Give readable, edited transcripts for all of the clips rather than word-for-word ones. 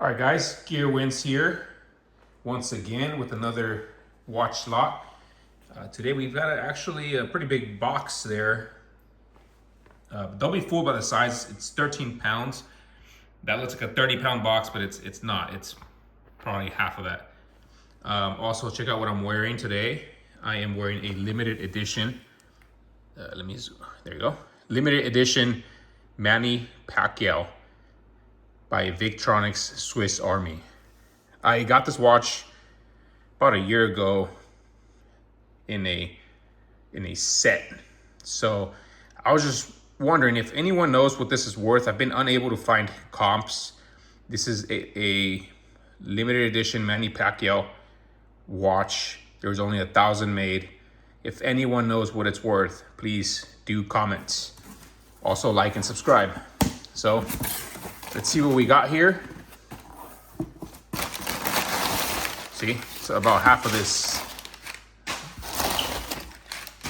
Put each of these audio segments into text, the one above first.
All right, guys, Gear Wins here once again with another watch lot. Today we've got actually a pretty big box there. Don't be fooled by the size. It's 13 pounds. That looks like a 30-pound box, but it's not. It's probably half of that. Also, check out what I'm wearing today. I am wearing a limited edition. There you go. Limited edition Manny Pacquiao by Victronics Swiss Army. I got this watch about a year ago in a set. So I was just wondering if anyone knows what this is worth. I've been unable to find comps. This is a limited edition Manny Pacquiao watch. There was only 1,000 made. If anyone knows what it's worth, please do comment. Also like and subscribe. So let's see what we got here. See, it's about half of this.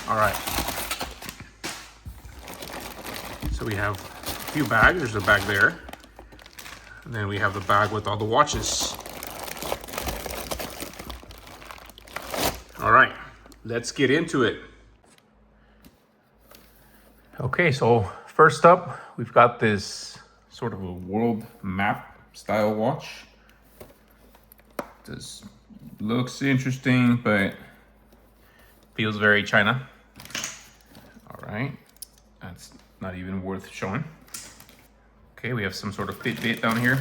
All right. So we have a few bags. There's a bag there. And then we have the bag with all the watches. All right, let's get into it. Okay, so first up, we've got this sort of a world map style watch. This looks interesting, but feels very China. All right, that's not even worth showing. Okay, we have some sort of Fitbit down here.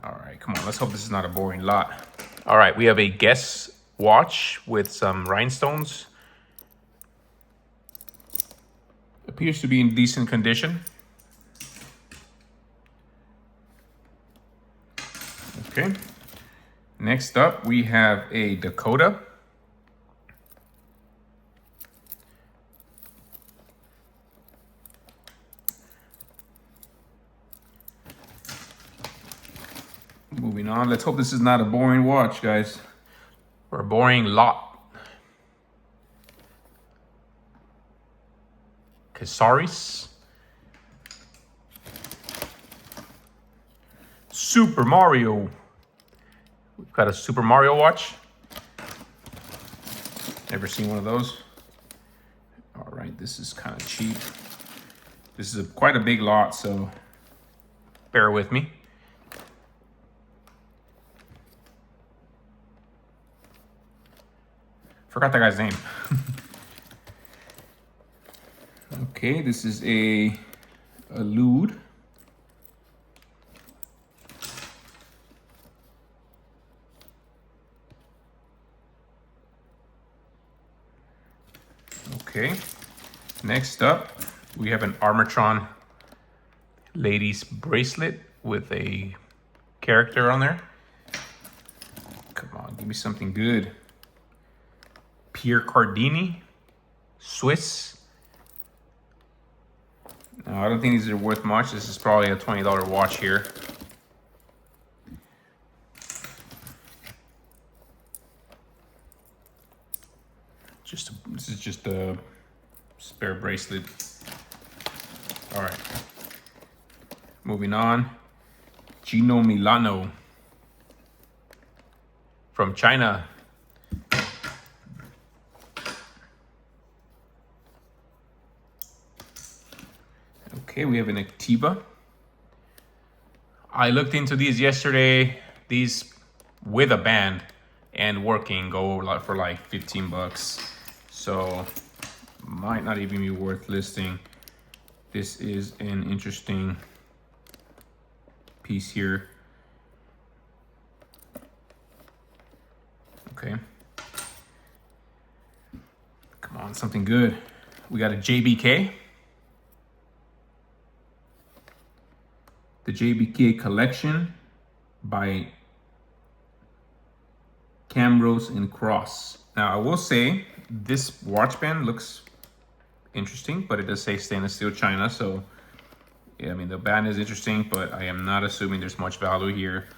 All right, come on, let's hope this is not a boring lot. All right, we have a Guess watch with some rhinestones. Appears to be in decent condition. Okay. Next up, we have a Dakota. Moving on, let's hope this is not a boring watch, guys. Or a boring lot. Casaris. Super Mario. We've got a Super Mario watch. Never seen one of those. All right, this is kind of cheap. This is quite a big lot, so bear with me. Forgot that guy's name. Okay, this is a Lude. Okay, next up, we have an Armatron ladies bracelet with a character on there. Come on, give me something good. Pierre Cardini, Swiss. No, I don't think these are worth much. This is probably a $20 watch here. This is just a spare bracelet. All right. Moving on. Gino Milano from China. Okay, we have an Activa. I looked into these yesterday. These with a band and working go for like 15 bucks. So might not even be worth listing. This is an interesting piece here. Okay. Come on, something good. We got a JBK. The JBK collection by Camrose and Cross. Now I will say this watch band looks interesting, but it does say stainless steel China. So yeah, I mean the band is interesting, but I am not assuming there's much value here,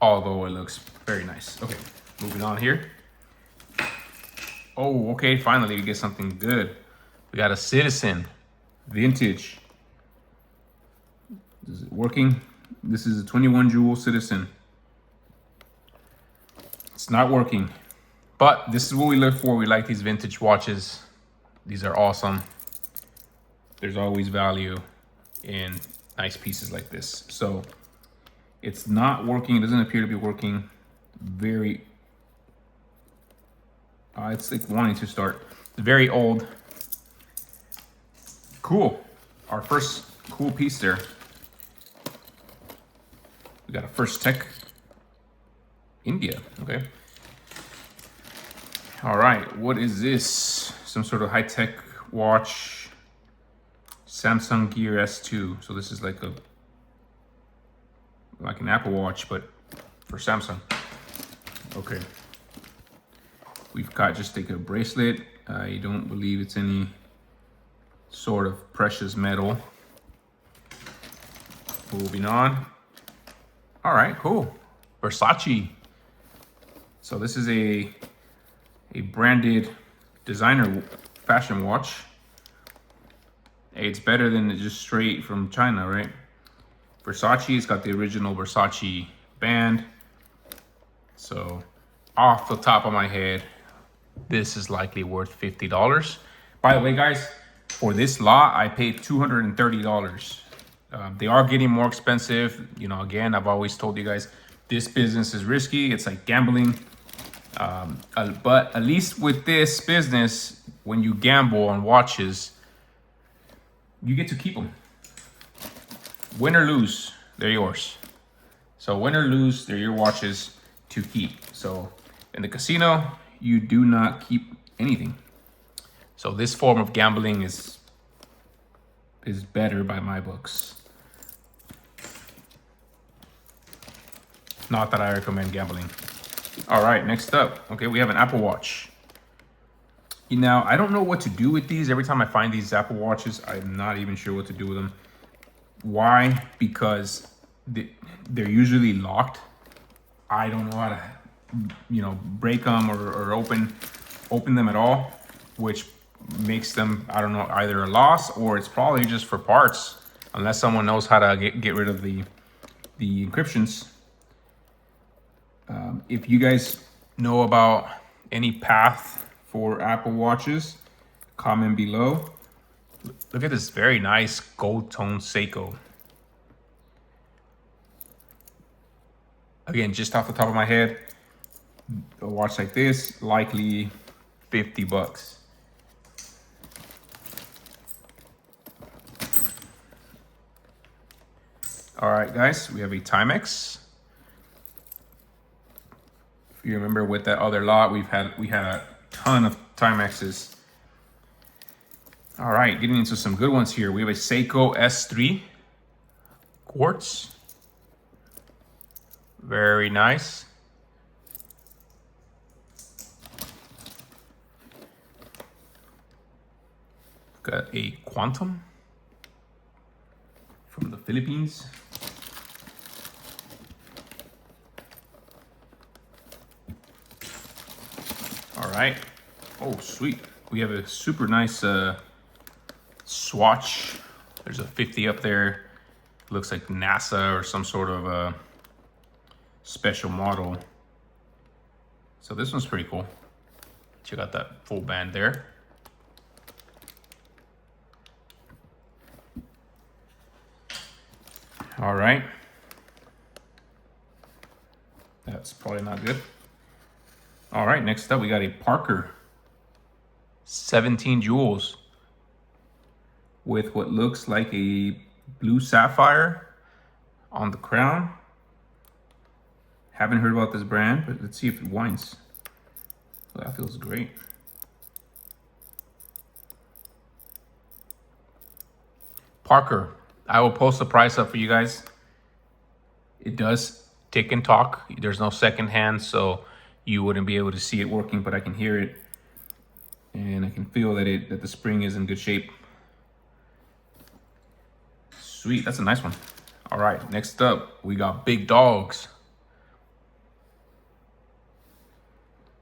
although it looks very nice. Okay, moving on here. Oh, okay, finally we get something good. We got a Citizen vintage. Is it working? This is a 21 jewel Citizen. It's not working, but this is what we live for. We like these vintage watches. These are awesome. There's always value in nice pieces like this. So it's not working. It doesn't appear to be working. Very, it's like wanting to start. It's very old. Cool. Our first cool piece there. We got a First Tech India. Okay. All right. What is this? Some sort of high-tech watch. Samsung Gear S2. So this is like an Apple Watch, but for Samsung. Okay. We've got just like a bracelet. I don't believe it's any sort of precious metal. Moving on. All right, cool. Versace. So this is a branded designer fashion watch. Hey, it's better than just straight from China, right? Versace, it's got the original Versace band. So off the top of my head, this is likely worth $50. By the way, guys, for this lot, I paid $230. They are getting more expensive. You know, again, I've always told you guys, this business is risky. It's like gambling. But at least with this business, when you gamble on watches, you get to keep them. Win or lose, they're yours. So win or lose, they're your watches to keep. So in the casino, you do not keep anything. So this form of gambling is better by my books. Not that I recommend gambling. All right, next up, okay, we have an Apple Watch. Now, I don't know what to do with these. Every time I find these Apple Watches, I'm not even sure what to do with them. Why? Because they're usually locked. I don't know how to, you know, break them or open them at all, which makes them, I don't know, either a loss or it's probably just for parts, unless someone knows how to get rid of the encryptions. If you guys know about any path for Apple Watches, comment below. Look at this very nice gold tone Seiko. Again, just off the top of my head, a watch like this, likely $50. All right, guys, we have a Timex. If you remember with that other lot, we had a ton of Timexes. All right, getting into some good ones here. We have a Seiko S3 quartz. Very nice. Got a Quantum from the Philippines. All right. Oh, sweet. We have a super nice swatch. There's a 50 up there. Looks like NASA or some sort of special model. So this one's pretty cool. Check out that full band there. All right. That's probably not good. All right, next up we got a Parker 17 jewels with what looks like a blue sapphire on the crown. Haven't heard about this brand, but let's see if it winds. Well, that feels great. Parker, I will post the price up for you guys. It does tick and talk. There's no second hand, so you wouldn't be able to see it working, but I can hear it. And I can feel that the spring is in good shape. Sweet, that's a nice one. All right, next up, we got Big Dogs.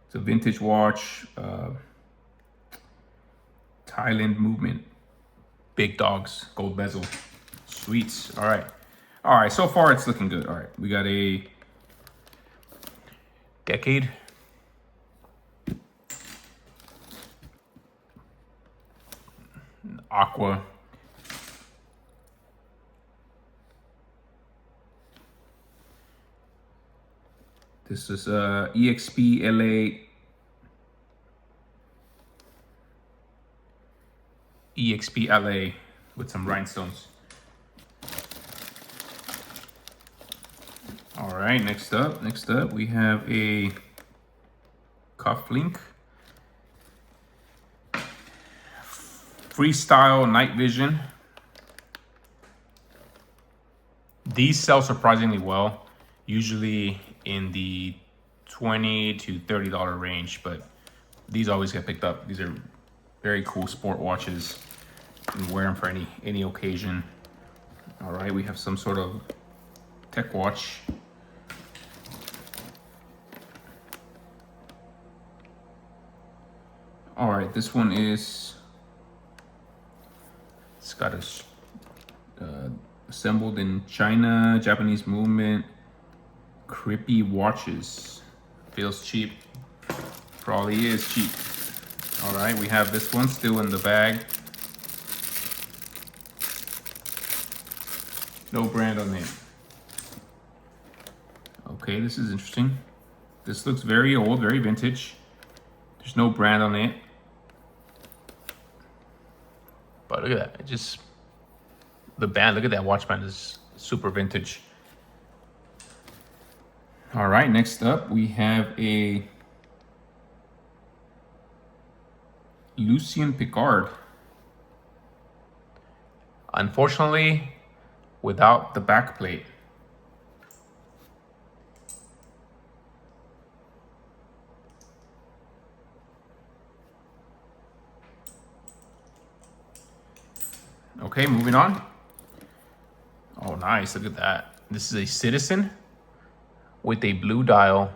It's a vintage watch, Thailand movement. Big Dogs, gold bezel. Sweets, all right. All right, so far it's looking good. All right, we got a Decade. Aqua. This is EXP LA. EXP LA with some rhinestones. All right, next up we have a cufflink. Freestyle Night Vision. These sell surprisingly well, usually in the $20 to $30 range, but these always get picked up. These are very cool sport watches. You can wear them for any occasion. All right, we have some sort of tech watch. All right, this one is, it's got a assembled in China, Japanese movement, Crippy watches. Feels cheap. Probably is cheap. All right, we have this one still in the bag. No brand on it. Okay, this is interesting. This looks very old, very vintage. There's no brand on it. But look at that, it just, the band, look at that watch band, is super vintage. All right, next up we have a Lucien Picard. Unfortunately, without the back plate. Okay, moving on. Oh, nice, look at that. This is a Citizen with a blue dial,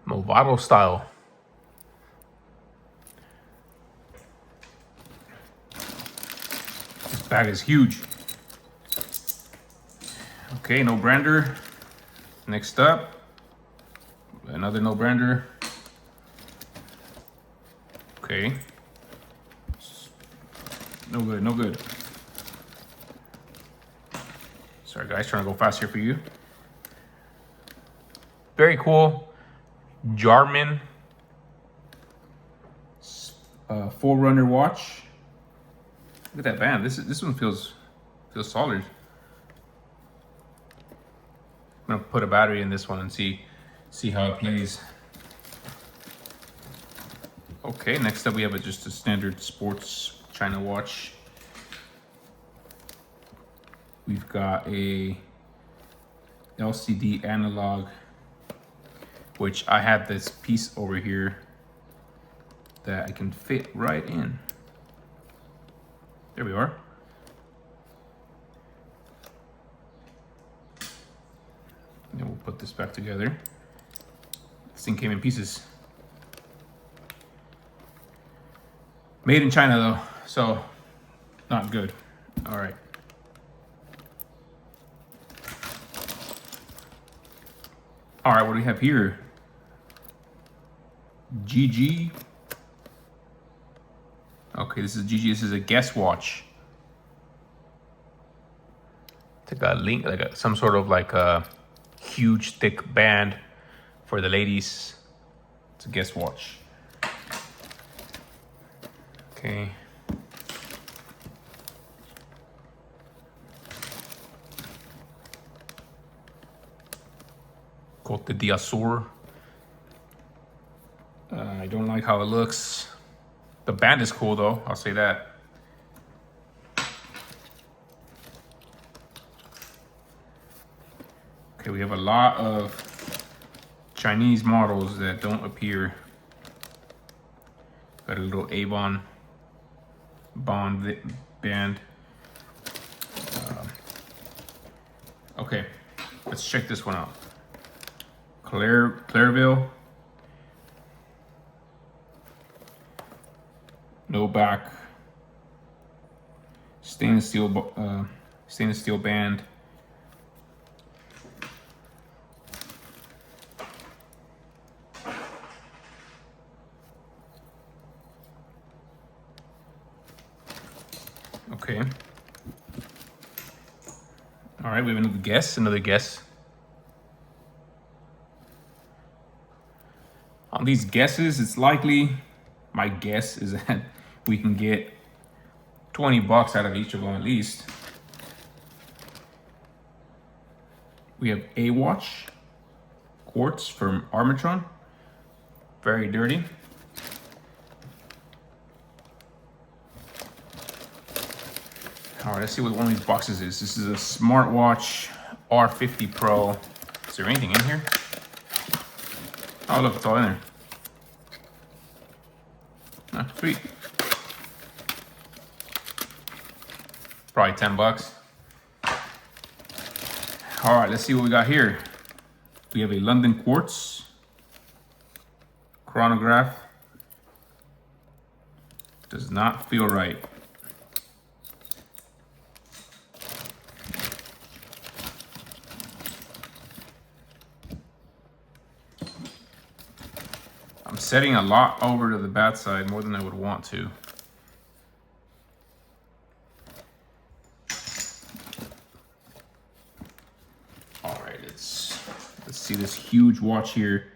Movado style. This bag is huge. Okay, no brander. Next up, another no brander. Okay. No good, no good. Sorry guys, trying to go fast here for you. Very cool. Jarman Forerunner watch. Look at that band. This one feels solid. I'm gonna put a battery in this one and see how it plays. Okay, next up we have just a standard sports China watch. We've got a LCD analog, which I have this piece over here that I can fit right in. There we are. And we'll put this back together. This thing came in pieces. Made in China though, so not good. All right. All right, what do we have here? GG. Okay, this is GG. This is a Guess watch. It's like a link, like some sort of like a huge thick band for the ladies. It's a Guess watch. Okay. Côte d'Azur. I don't like how it looks. The band is cool though, I'll say that. Okay, we have a lot of Chinese models that don't appear. Got a little Avon Bond band. Okay, let's check this one out. Clairville. No back. Stainless steel band. All right, we have another guess. On these guesses, it's likely, my guess is that we can get 20 bucks out of each of them at least. We have a watch, quartz from Armatron, very dirty. All right, let's see what one of these boxes is. This is a smartwatch R50 Pro. Is there anything in here? Oh, look, it's all in there. Ah, sweet. Probably 10 bucks. All right, let's see what we got here. We have a London quartz chronograph. Does not feel right. I'm setting a lot over to the bad side, more than I would want to. All right, let's see this huge watch here.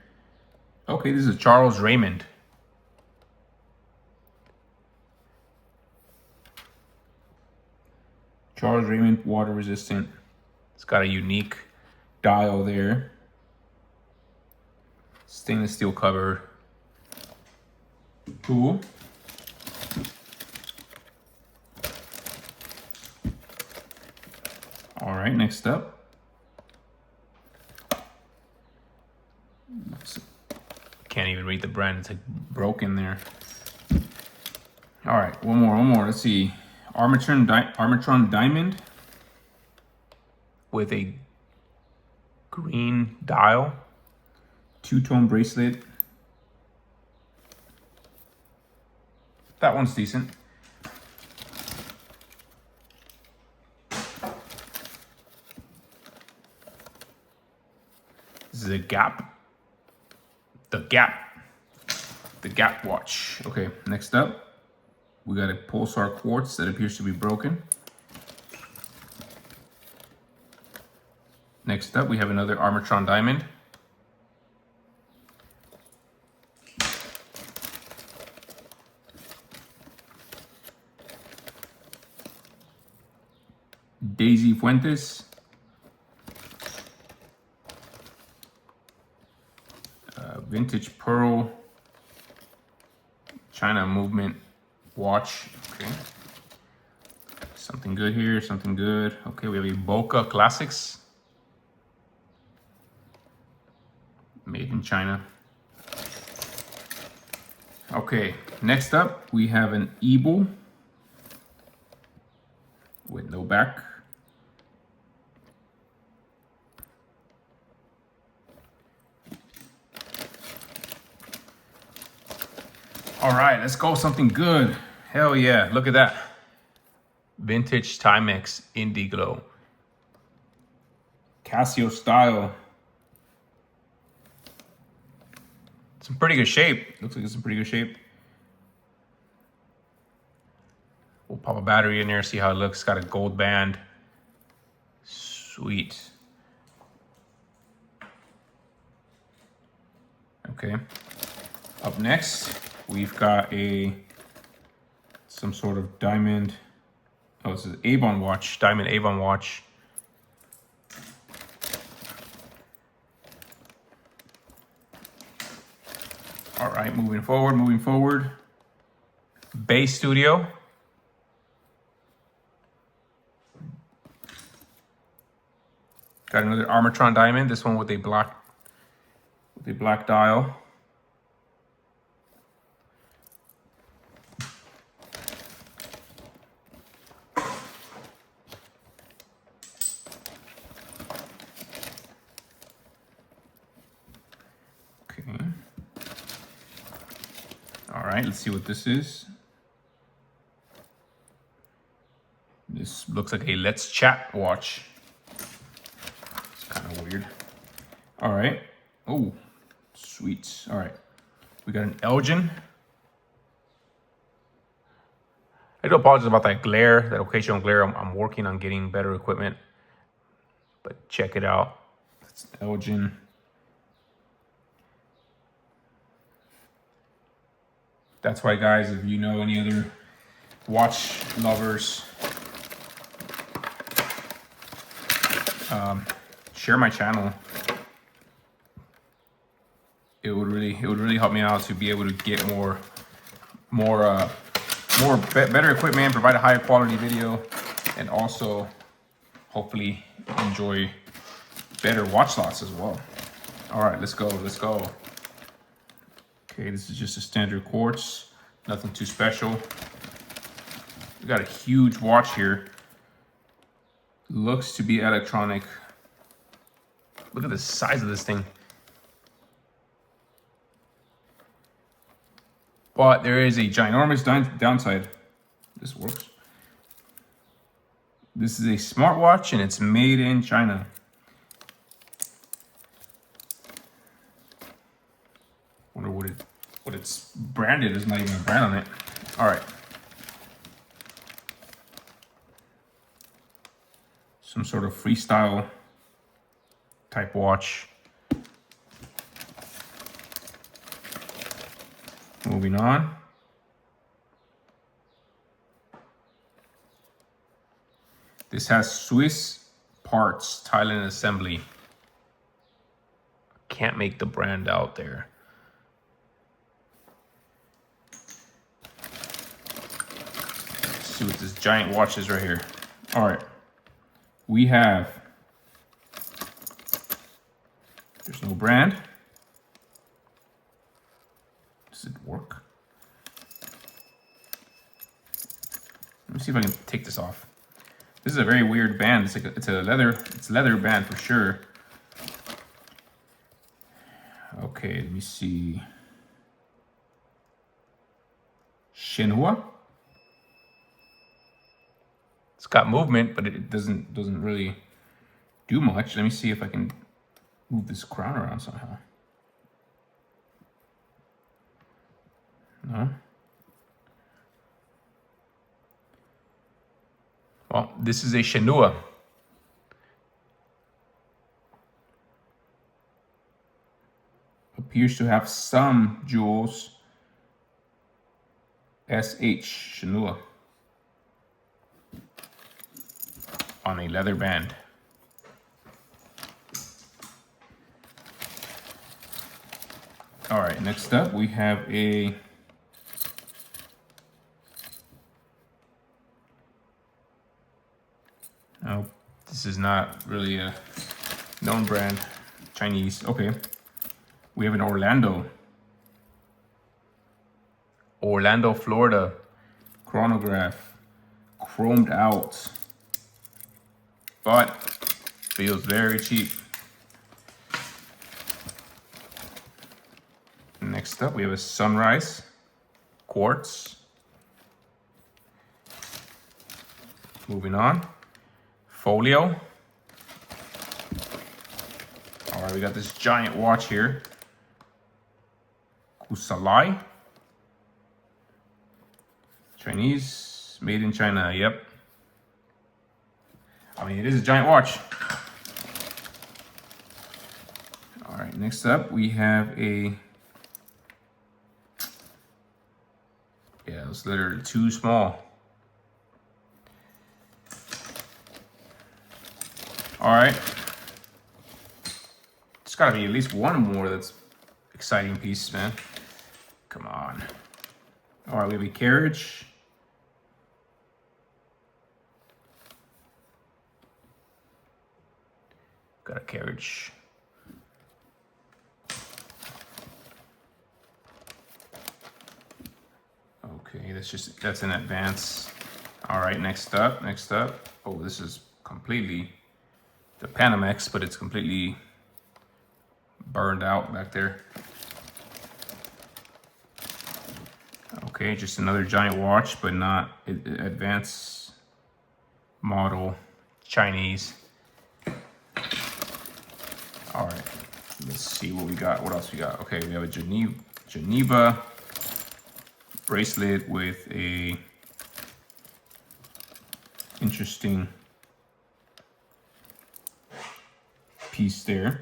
Okay, this is Charles Raymond. Charles Raymond, water resistant. It's got a unique dial there. Stainless steel cover. Cool. All right, next up. Can't even read the brand, it's like broken there. All right, one more. Let's see. Armatron Diamond with a green dial, two-tone bracelet. That one's decent. This is a Gap. The Gap watch. Okay, next up, we got a Pulsar quartz that appears to be broken. Next up, we have another Armatron Diamond. Daisy Fuentes. Vintage Pearl. China Movement watch. Okay. Something good here, something good. Okay, we have a Boca Classics. Made in China. Okay, next up, we have an Eagle with no back. All right, let's go something good. Hell yeah, look at that. Vintage Timex Indiglo. Casio style. It's in pretty good shape. Looks like it's in pretty good shape. We'll pop a battery in there, see how it looks. It's got a gold band. Sweet. Okay. Up next, we've got some sort of diamond. Oh, this is an Avon watch, diamond Avon watch. All right, moving forward. Bay Studio. Got another Armatron diamond. This one with a black dial. Okay. All right, let's see what this is. This looks like a Let's Chat watch. It's kind of weird. All right. Oh, sweet. All right. We got an Elgin. I do apologize about that glare, that occasional glare. I'm working on getting better equipment. but check it out. It's Elgin. That's why, guys, if you know any other watch lovers, share my channel. It would really help me out to be able to get better equipment, provide a higher quality video, and also hopefully enjoy better watch slots as well. All right, let's go. Okay, this is just a standard quartz, nothing too special. We got a huge watch here. Looks to be electronic. Look at the size of this thing. But there is a ginormous downside. This works. This is a smartwatch and it's made in China. Wonder what it's branded. There's not even a brand on it. All right. Some sort of freestyle type watch. Moving on. This has Swiss parts, Thailand assembly. Can't make the brand out there. Let's see what this giant watch is right here. All right. We have, there's no brand. Does it work? Let me see if I can take this off. This is a very weird band. It's leather band for sure. Okay, let me see. Shenhua. It's got movement, but it doesn't really do much. Let me see if I can move this crown around somehow. No. Well, this is a Shenhua. Appears to have some jewels. SH Shenhua. On a leather band. All right, next up we have a oh, this is not really a known brand, Chinese. Okay, we have an Orlando, Florida chronograph, chromed out, but feels very cheap. Next up, we have a Sunrise quartz. Moving on, folio. All right, we got this giant watch here. Kusalai. Chinese, made in China, yep. I mean, it is a giant watch. All right, next up, we have a, yeah, it's literally too small. All right. It's gotta be at least one more that's exciting piece, man. Come on. All right, we have a carriage. Got a carriage. Okay, that's in advance. All right, next up. Oh, this is completely the Panamex, but it's completely burned out back there. Okay, just another giant watch, but not advanced model, Chinese. All right, let's see what we got. What else we got? Okay, we have a Geneva bracelet with a interesting piece there.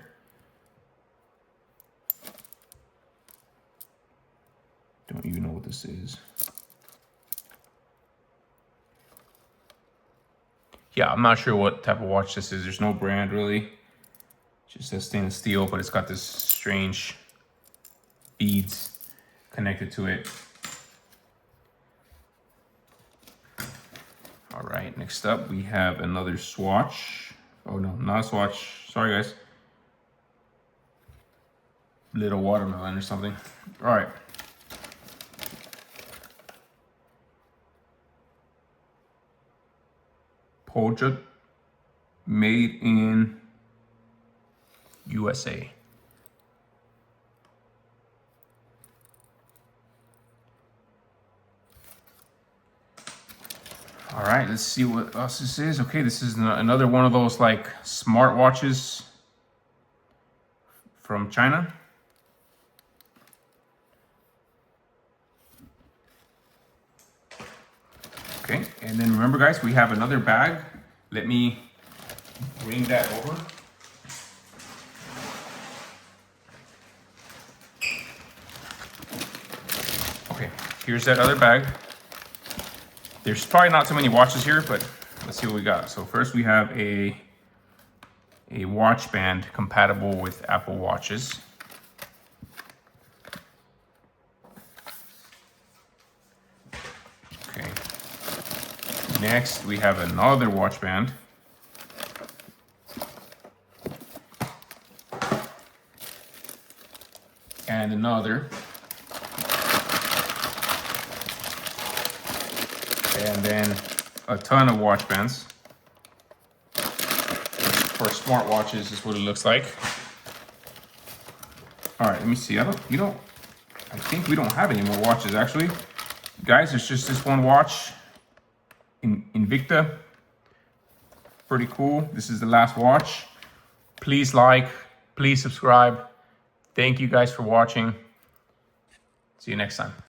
Don't even know what this is. Yeah, I'm not sure what type of watch this is. There's no brand really. Just says stainless steel, but it's got this strange beads connected to it. All right, next up we have another swatch. Oh no, not a swatch. Sorry guys. Little watermelon or something. All right. Pojut, made in USA. All right, let's see what else this is. Okay, this is another one of those like smart watches from China. Okay, and then remember guys, we have another bag. Let me bring that over. Okay, here's that other bag. There's probably not too many watches here, but let's see what we got. So first we have a watch band compatible with Apple Watches. Okay. Next we have another watch band. And another. And then a ton of watch bands. For smart watches is what it looks like. All right, let me see. I think we don't have any more watches actually. Guys, it's just this one watch in Invicta. Pretty cool. This is the last watch. Please like, please subscribe. Thank you guys for watching. See you next time.